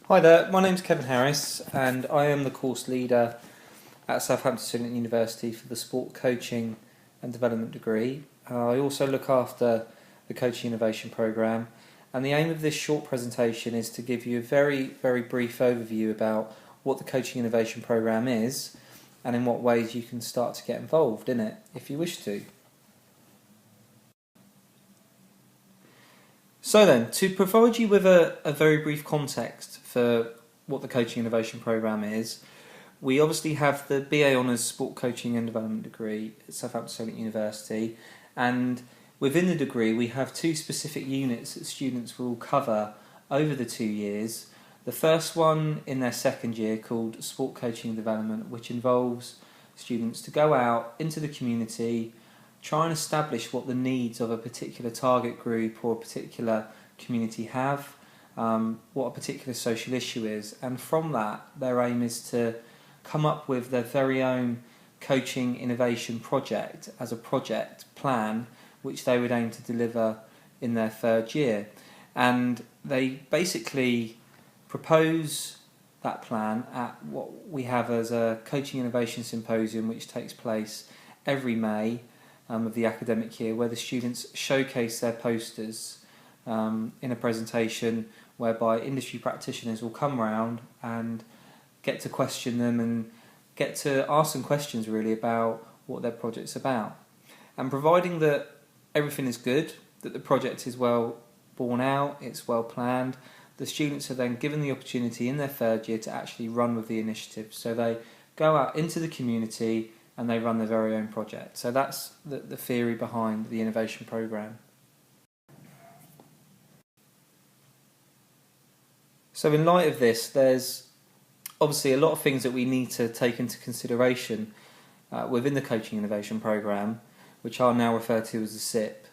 Hi there, my name's Kevin Harris and I am the course leader at Southampton Student University for the Sport Coaching and Development degree. I also look after the Coaching Innovation Programme, and the aim of this short presentation is to give you a very brief overview about what the Coaching Innovation Programme is and in what ways you can start to get involved in it if you wish to. So then, to provide you with a very brief context for what the Coaching Innovation Programme is, we obviously have the BA Honours Sport Coaching and Development degree at Southampton Student University, and within the degree we have two specific units that students will cover over the 2 years. The first one in their second year, called Sport Coaching and Development, which involves students to go out into the community, try and establish what the needs of a particular target group or a particular community have, what a particular social issue is, and from that their aim is to come up with their very own coaching innovation project as a project plan which they would aim to deliver in their third year. And they basically propose that plan at what we have as a Coaching Innovation Symposium, which takes place every May of the academic year, where the students showcase their posters in a presentation whereby industry practitioners will come round and get to question them and get to ask some questions really about what their project's about. And providing that everything is good, that the project is well borne out, it's well planned, the students are then given the opportunity in their third year to actually run with the initiative. So they go out into the community and they run their very own project. So that's the theory behind the innovation programme. So in light of this, there's obviously a lot of things that we need to take into consideration within the Coaching Innovation Programme, which are now referred to as the SIP,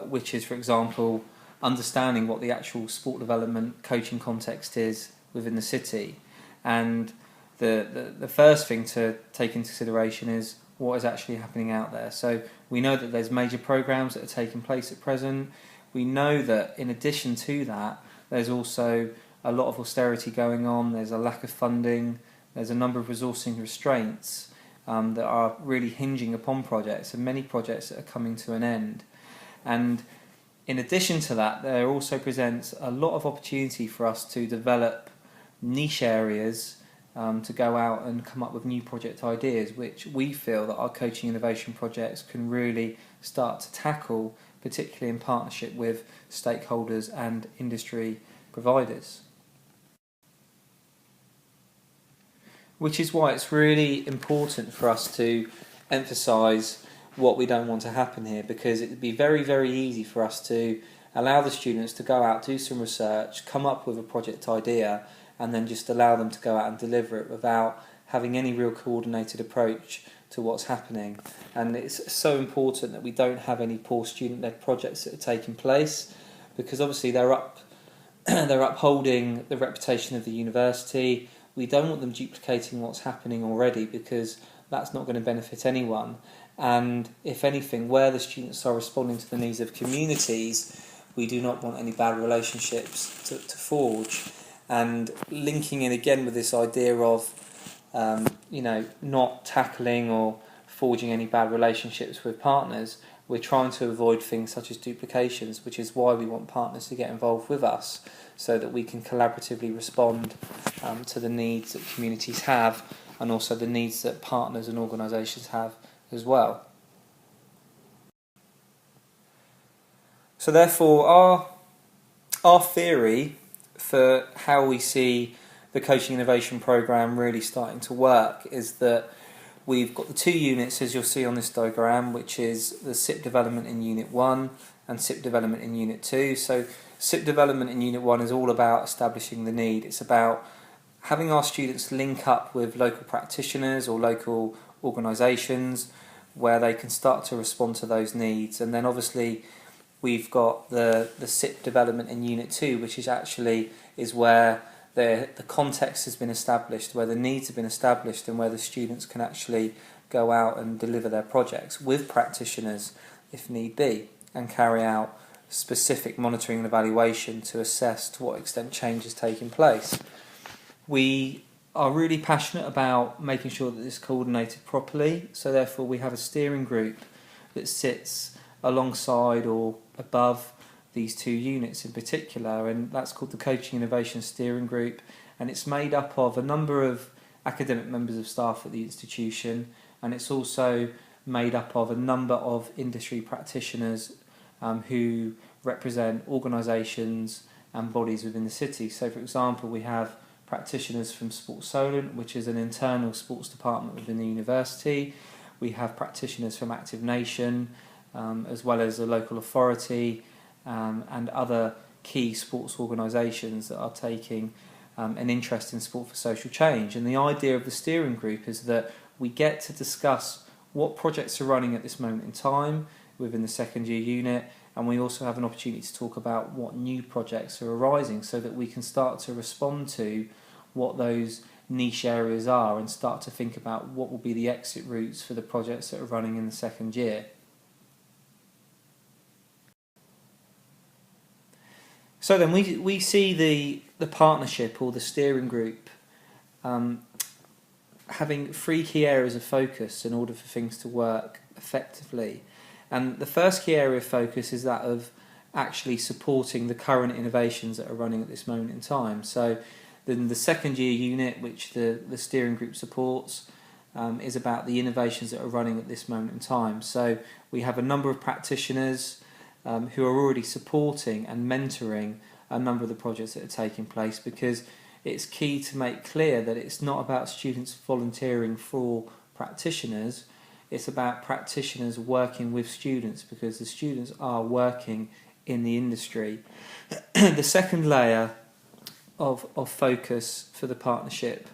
which is, for example, understanding what the actual sport development coaching context is within the city. And the first thing to take into consideration is what is actually happening out there. So we know that there's major programmes that are taking place at present. We know that in addition to that, there's also a lot of austerity going on, there's a lack of funding, there's a number of resourcing restraints that are really hinging upon projects, and many projects that are coming to an end. And in addition to that, there also presents a lot of opportunity for us to develop niche areas to go out and come up with new project ideas, which we feel that our coaching innovation projects can really start to tackle, particularly in partnership with stakeholders and industry providers. Which is why it's really important for us to emphasise what we don't want to happen here, because it would be very easy for us to allow the students to go out, do some research, come up with a project idea, and then just allow them to go out and deliver it without having any real coordinated approach to what's happening. And it's so important that we don't have any poor student-led projects that are taking place, because obviously they're upholding the reputation of the university. We don't want them duplicating what's happening already, because that's not going to benefit anyone. And if anything, where the students are responding to the needs of communities, we do not want any bad relationships to forge. And linking in again with this idea of not tackling or forging any bad relationships with partners, we're trying to avoid things such as duplications, which is why we want partners to get involved with us, so that we can collaboratively respond to the needs that communities have, and also the needs that partners and organisations have as well. So therefore, our theory for how we see the Coaching Innovation Programme really starting to work is that we've got the two units, as you'll see on this diagram, which is the SIP development in Unit 1 and SIP development in Unit 2. So SIP development in Unit 1 is all about establishing the need. It's about having our students link up with local practitioners or local organisations where they can start to respond to those needs. And then obviously we've got the SIP development in Unit 2, which is where the context has been established, where the needs have been established, and where the students can actually go out and deliver their projects with practitioners if need be, and carry out specific monitoring and evaluation to assess to what extent change is taking place. We are really passionate about making sure that this is coordinated properly, so therefore we have a steering group that sits alongside or above these two units in particular, and that's called the Coaching Innovation Steering Group, and it's made up of a number of academic members of staff at the institution, and it's also made up of a number of industry practitioners who represent organisations and bodies within the city. So for example, we have practitioners from Sport Solent, which is an internal sports department within the university. We have practitioners from Active Nation, as well as a local authority and other key sports organisations that are taking an interest in sport for social change. And the idea of the steering group is that we get to discuss what projects are running at this moment in time within the second year unit, and we also have an opportunity to talk about what new projects are arising so that we can start to respond to what those niche areas are and start to think about what will be the exit routes for the projects that are running in the second year. So then we see the partnership or the steering group having three key areas of focus in order for things to work effectively. And the first key area of focus is that of actually supporting the current innovations that are running at this moment in time. So then the second year unit, which the steering group supports, is about the innovations that are running at this moment in time. So we have a number of practitioners who are already supporting and mentoring a number of the projects that are taking place, because it's key to make clear that it's not about students volunteering for practitioners, it's about practitioners working with students, because the students are working in the industry. The second layer of focus for the partnership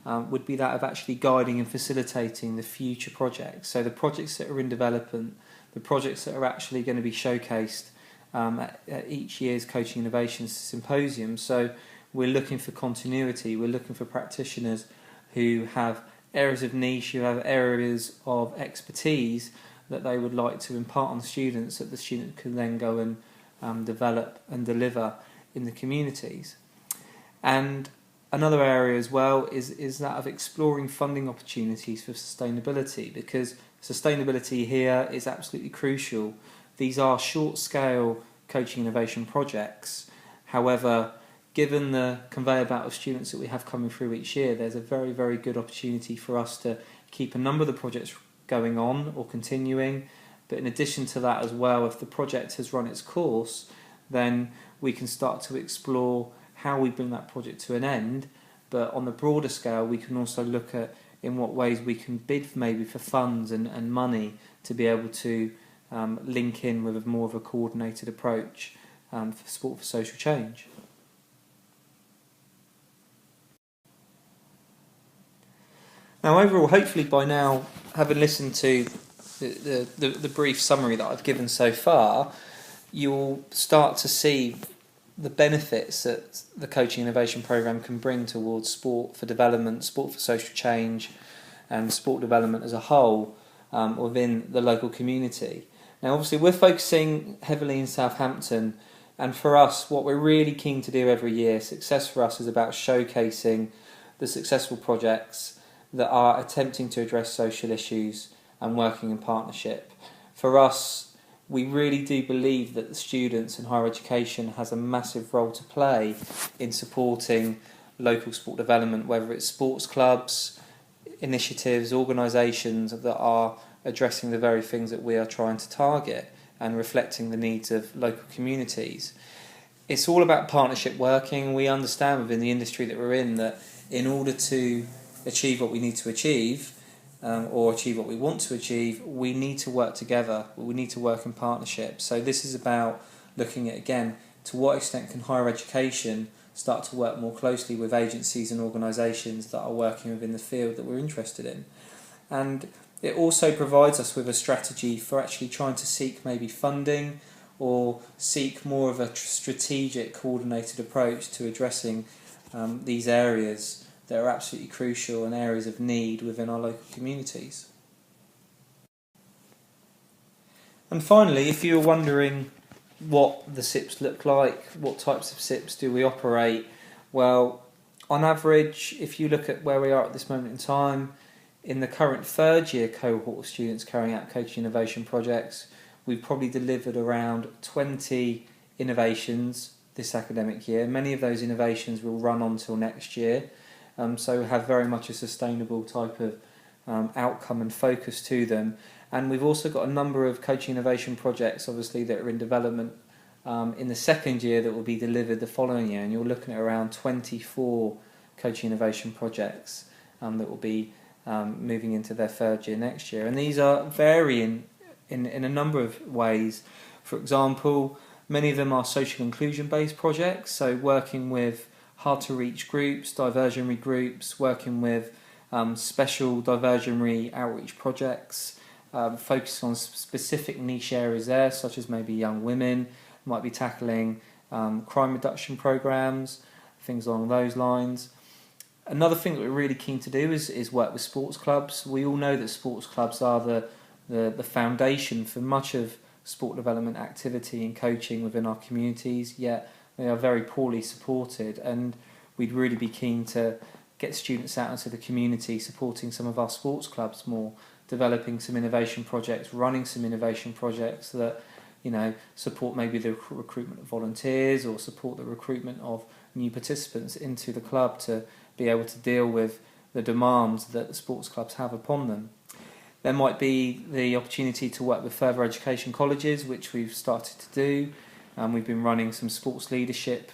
would be that of actually guiding and facilitating the future projects. So the projects that are in development, the projects that are actually going to be showcased at each year's Coaching Innovations Symposium. So we're looking for continuity, we're looking for practitioners who have areas of niche, who have areas of expertise that they would like to impart on students, that the student can then go and develop and deliver in the communities. And another area as well is that of exploring funding opportunities for sustainability, because sustainability here is absolutely crucial. These are short-scale coaching innovation projects. However, given the conveyor belt of students that we have coming through each year, there's a very, very good opportunity for us to keep a number of the projects going on or continuing. But in addition to that as well, if the project has run its course, then we can start to explore how we bring that project to an end. But on the broader scale, we can also look at in what ways we can bid maybe for funds and money to be able to link in with more of a coordinated approach for sport for social change. Now overall, hopefully by now, having listened to the brief summary that I've given so far, you'll start to see the benefits that the Coaching Innovation Programme can bring towards sport for development, sport for social change, and sport development as a whole within the local community. Now obviously we're focusing heavily in Southampton, and for us what we're really keen to do every year, success for us is about showcasing the successful projects that are attempting to address social issues and working in partnership. For us, we really do believe that the students in higher education has a massive role to play in supporting local sport development, whether it's sports clubs, initiatives, organisations that are addressing the very things that we are trying to target and reflecting the needs of local communities. It's all about partnership working. We understand within the industry that we're in that in order to achieve what we need to achieve or achieve what we want to achieve, we need to work together, we need to work in partnership. So this is about looking at, again, to what extent can higher education start to work more closely with agencies and organisations that are working within the field that we're interested in. And it also provides us with a strategy for actually trying to seek maybe funding or seek more of a strategic, coordinated approach to addressing these areas that are absolutely crucial and areas of need within our local communities. And finally, if you're wondering what the SIPs look like, what types of SIPs do we operate. Well, on average, if you look at where we are at this moment in time, in the current third year cohort of students carrying out coaching innovation projects, we've probably delivered around 20 innovations this academic year. Many of those innovations will run on till next year, so have very much a sustainable type of outcome and focus to them. And we've also got a number of coaching innovation projects, obviously, that are in development in the second year that will be delivered the following year. And you're looking at around 24 coaching innovation projects that will be moving into their third year next year. And these are varying in a number of ways. For example, many of them are social inclusion based projects, so working with hard to reach groups, diversionary groups, working with special diversionary outreach projects, focus on specific niche areas there, such as maybe young women, might be tackling crime reduction programs, things along those lines. Another thing that we're really keen to do is work with sports clubs. We all know that sports clubs are the foundation for much of sport development activity and coaching within our communities, yet they are very poorly supported, and we'd really be keen to get students out into the community supporting some of our sports clubs more, developing some innovation projects, running some innovation projects that support maybe the recruitment of volunteers or support the recruitment of new participants into the club to be able to deal with the demands that the sports clubs have upon them. There might be the opportunity to work with further education colleges, which we've started to do. We've been running some sports leadership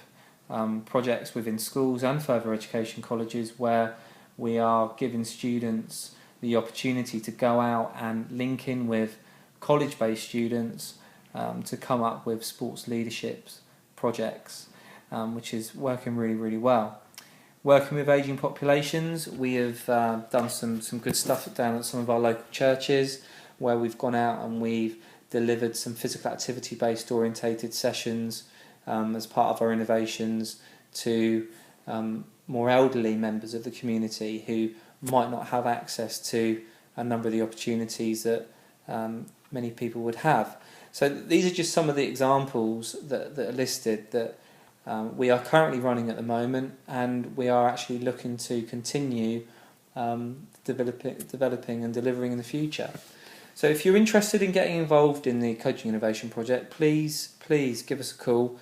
projects within schools and further education colleges where we are giving students the opportunity to go out and link in with college-based students to come up with sports leadership projects, which is working really, really well. Working with ageing populations, we have done some good stuff down at some of our local churches where we've gone out and we've delivered some physical activity based orientated sessions as part of our innovations to more elderly members of the community who might not have access to a number of the opportunities that many people would have. So these are just some of the examples that are listed that we are currently running at the moment, and we are actually looking to continue developing and delivering in the future. So if you're interested in getting involved in the Coaching Innovation Project, please give us a call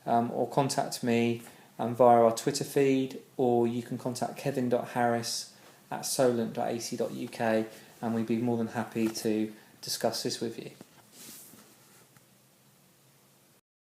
or contact me via our Twitter feed, or you can contact kevin.harris@solent.ac.uk, and we'd be more than happy to discuss this with you.